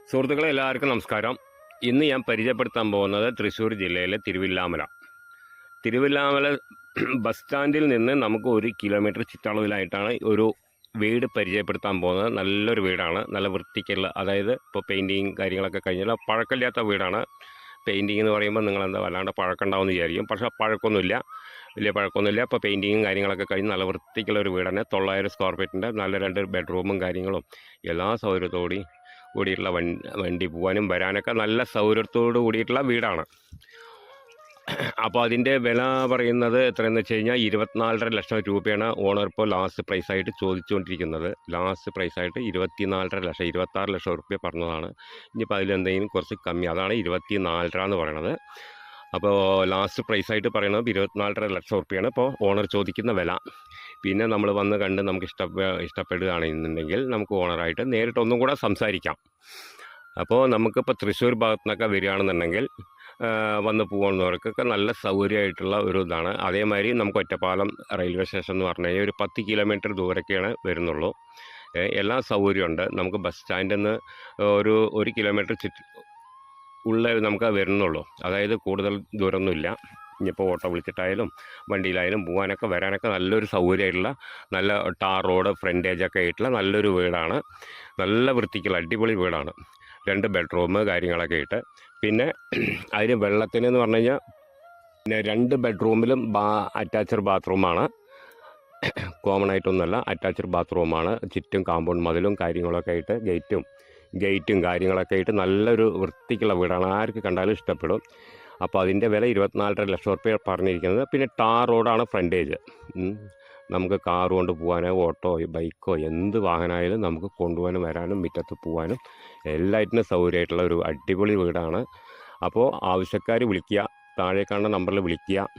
സുഹൃത്തുക്കളെ എല്ലാവർക്കും നമസ്കാരം. ഇന്ന് ഞാൻ പരിചയപ്പെടുത്താൻ പോകുന്നത് തൃശ്ശൂർ ജില്ലയിലെ തിരുവില്ലാമല. തിരുവില്ലാമല ബസ് സ്റ്റാൻഡിൽ നിന്ന് നമുക്ക് 1 കിലോമീറ്റർ ചുറ്റളവിലായിട്ടാണ് ഒരു വീട് പരിചയപ്പെടുത്താൻ പോകുന്നത്. നല്ലൊരു വീടാണ്, നല്ല വൃത്തിക്കുള്ള, അതായത് ഇപ്പോൾ പെയിൻറ്റിങ് കാര്യങ്ങളൊക്കെ കഴിഞ്ഞാൽ പഴക്കമില്ലാത്ത വീടാണ്. പെയിൻറ്റിങ് എന്ന് പറയുമ്പോൾ നിങ്ങളെന്താ വല്ലാണ്ട് പഴക്കമുണ്ടാവുമെന്ന് വിചാരിക്കും, പക്ഷേ പഴക്കമൊന്നുമില്ല, വലിയ പഴക്കമൊന്നുമില്ല. ഇപ്പോൾ പെയിൻറ്റിങ്ങും കാര്യങ്ങളൊക്കെ കഴിഞ്ഞ് നല്ല വൃത്തിക്കുള്ള ഒരു വീടാണ്. 900 സ്ക്വയർ ഫീറ്റിൻ്റെ നല്ല 2 ബെഡ്റൂമും കാര്യങ്ങളും എല്ലാ സൗകര്യത്തോടും കൂടിയിട്ടുള്ള വണ്ടി പോകാനും വരാനൊക്കെ നല്ല സൗകര്യത്തോട് കൂടിയിട്ടുള്ള വീടാണ്. അപ്പോൾ അതിൻ്റെ വില പറയുന്നത് എത്രയെന്ന് വെച്ച് കഴിഞ്ഞാൽ 24.5 ലക്ഷം രൂപയാണ് ഓണർ ഇപ്പോൾ ലാസ്റ്റ് പ്രൈസായിട്ട് ചോദിച്ചുകൊണ്ടിരിക്കുന്നത്. ലാസ്റ്റ് പ്രൈസായിട്ട് 24.5 ലക്ഷം, 26 ലക്ഷം റുപ്യ പറഞ്ഞതാണ്. ഇനിയിപ്പോൾ അതിലെന്തെങ്കിലും കുറച്ച് കമ്മി, അതാണ് 24.5 എന്ന് പറയണത്. അപ്പോൾ ലാസ്റ്റ് പ്രൈസായിട്ട് പറയുന്നത് 24.5 ലക്ഷം റുപ്യാണ് ഇപ്പോൾ ഓണർ ചോദിക്കുന്ന വില. പിന്നെ നമ്മൾ വന്ന് കണ്ട് നമുക്ക് ഇഷ്ടപ്പെടുകയാണെന്നുണ്ടെങ്കിൽ നമുക്ക് ഓണറായിട്ട് നേരിട്ടൊന്നും കൂടെ സംസാരിക്കാം. അപ്പോൾ നമുക്കിപ്പോൾ തൃശ്ശൂർ ഭാഗത്തു നിന്നൊക്കെ വരികയാണെന്നുണ്ടെങ്കിൽ വന്ന് പോകുന്നവർക്കൊക്കെ നല്ല സൗകര്യമായിട്ടുള്ള ഒരു ഇതാണ്. അതേമാതിരി നമുക്ക് ഒറ്റപ്പാലം റെയിൽവേ സ്റ്റേഷൻ എന്ന് പറഞ്ഞു കഴിഞ്ഞാൽ ഒരു 10 കിലോമീറ്റർ ദൂരമൊക്കെയാണ് വരുന്നുള്ളൂ. എല്ലാ സൗകര്യമുണ്ട്. നമുക്ക് ബസ് സ്റ്റാൻഡിൽ നിന്ന് ഒരു കിലോമീറ്റർ ഉള്ളിൽ നമുക്ക് വരുന്നുള്ളൂ, അതായത് കൂടുതൽ ദൂരമൊന്നുമില്ല. ഇനിയിപ്പോൾ ഓട്ടോ വിളിച്ചിട്ടായാലും വണ്ടിയിലായാലും പോകാനൊക്കെ വരാനൊക്കെ നല്ലൊരു സൗകര്യമായിട്ടുള്ള, നല്ല ടാർ റോഡ് ഫ്രണ്ടേജൊക്കെ ആയിട്ടുള്ള നല്ലൊരു വീടാണ്. നല്ല വൃത്തിക്കുള്ള അടിപൊളി വീടാണ്. 2 ബെഡ്റൂം കാര്യങ്ങളൊക്കെ ആയിട്ട്. പിന്നെ അതിന് വെള്ളത്തിനെന്ന് പറഞ്ഞു കഴിഞ്ഞാൽ പിന്നെ 2 ബെഡ്റൂമിലും അറ്റാച്ച്ഡ് ബാത്റൂമാണ്. കോമൺ ആയിട്ടൊന്നുമല്ല, അറ്റാച്ച്ഡ് ബാത്റൂമാണ്. ചുറ്റും കാമ്പൗണ്ട് മതിലും കാര്യങ്ങളൊക്കെ ആയിട്ട് ഗേറ്റും കാര്യങ്ങളൊക്കെ ആയിട്ട് നല്ലൊരു വൃത്തിക്കുള്ള വീടാണ്. ആർക്ക് കണ്ടാലും ഇഷ്ടപ്പെടും. അപ്പോൾ അതിൻ്റെ വില 24.5 ലക്ഷം റുപ്യ പറഞ്ഞിരിക്കുന്നത്. പിന്നെ ടാർ റോഡാണ് ഫ്രണ്ടേജ്. നമുക്ക് കാർ കൊണ്ട് പോകാനോ ഓട്ടോ ബൈക്കോ എന്ത് വാഹനമായാലും നമുക്ക് കൊണ്ടുപോകാനും വരാനും മുറ്റത്ത് പോകാനും എല്ലാറ്റിനും സൗകര്യമായിട്ടുള്ള ഒരു അടിപൊളി വീടാണ്. അപ്പോൾ ആവശ്യക്കാർ വിളിക്കുക, താഴെ കാണുന്ന നമ്പറിൽ വിളിക്കുക.